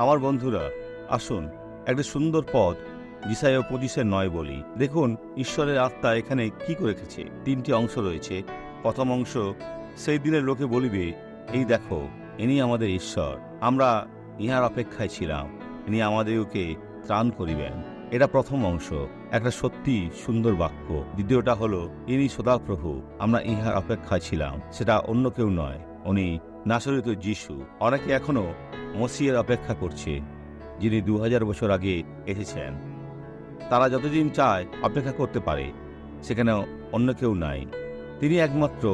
আমার বন্ধুরা, আসুন একটা সুন্দর পথ যিশাইয়া 25-9 বলি। দেখুন ঈশ্বরের আত্মা এখানে কি করে রেখেছে। 3টি অংশ রয়েছে। প্রথম অংশ, সেই দিনের লোকে বলিবে, এই দেখো ইনি আমাদের ঈশ্বর, আমরা ইহার অপেক্ষায় ছিলাম, ইনি আমাদেরকে ত্রাণ করিবেন। এটা প্রথম অংশ, একটা সত্যি সুন্দর বাক্য। দ্বিতীয়টা হলো, ইনি সদাপ্রভু, আমরা ইহার অপেক্ষায় ছিলাম। সেটা অন্য কেউ নয়, উনি নাসরিত যিশু। অনেকে এখনো মসিহের অপেক্ষা করছে, যিনি 2000 বছর আগে এসেছেন। তারা যতদিন চায় অপেক্ষা করতে পারে, সেখানে অন্য কেউ নাই। তিনি একমাত্র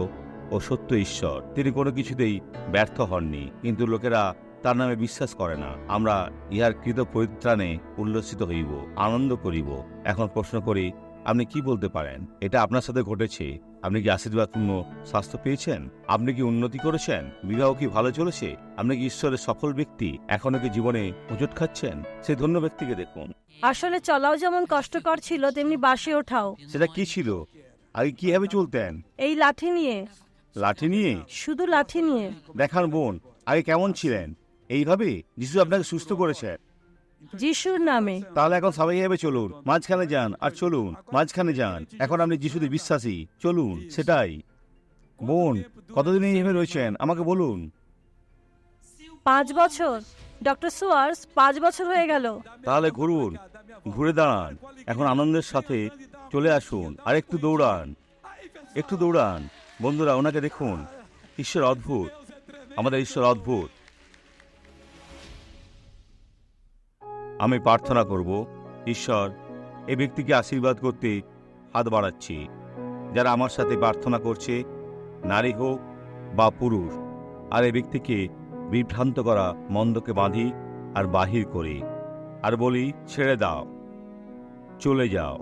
ও সত্য ঈশ্বর। তিনি কোনো কিছুতেই ব্যর্থ হননি, কিন্তু লোকেরা তার নামে বিশ্বাস করে না। আমরা ইহার কৃত পরিত্রাণে উল্লসিত হইব, আনন্দ করিব। এখন প্রশ্ন করি, আপনি কি বলতে পারেন? এটা আপনার সাথে ঘটেছে? আপনি কি আশীর্বাদপূর্ণ স্বাস্থ্য পেয়েছেন? আপনি কি উন্নতি করেছেন? বিবাহ কি ভালো চলেছে? আপনি কি ঈশ্বরের সফল ব্যক্তি? এখনো কি জীবনে হোঁচট খাচ্ছেন? সেই ধন্য ব্যক্তিকে দেখুন। আসলে চলাও যেমন কষ্টকর ছিল, তেমনি বাসে ওঠাও। সেটা কি ছিল? আগে কিভাবে চলতেন? এই লাঠি নিয়ে, লাঠি নিয়ে? শুধু লাঠি নিয়ে। দেখান বোন, আগে কেমন ছিলেন? এইভাবে যিশু আপনাকে সুস্থ করেছেন। যিশুর নামে। তাহলে এখন সবাই এইভাবে চলুন, মাঝখানে যান আর চলুন, মাঝখানে যান। এখন আপনি যিশুতে বিশ্বাসী, চলুন। সেটাই। বোন, কতদিন এইভাবে রয়েছেন আমাকে বলুন। 5 বছর। ডক্টর সুয়ার্স, 5 বছর হয়ে গেল। তাহলে ঘুরুন, ঘুরে দাঁড়ান, এখন আনন্দের সাথে চলে আসুন আর একটু দৌড়ান, একটু দৌড়ান। বন্ধুরা, ওনাকে দেখুন। ঈশ্বর অদ্ভুত, আমাদের ঈশ্বর অদ্ভুত। আমি প্রার্থনা করব, ঈশ্বর এই ব্যক্তিকে আশীর্বাদ করতে হাত বাড়াচ্ছি। যারা আমার সাথে প্রার্থনা করছে, নারী হোক বা পুরুষ, আর এই ব্যক্তিকে বিভ্রান্ত করা মন্দকে বাঁধি আর বাহির করি, আর বলি, ছেড়ে দাও, চলে যাও,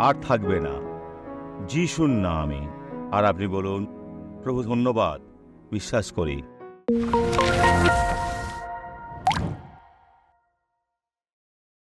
আর থাকবে না, যিশুর নামে। আর আপনি বলুন, প্রভু ধন্যবাদ, বিশ্বাস করি।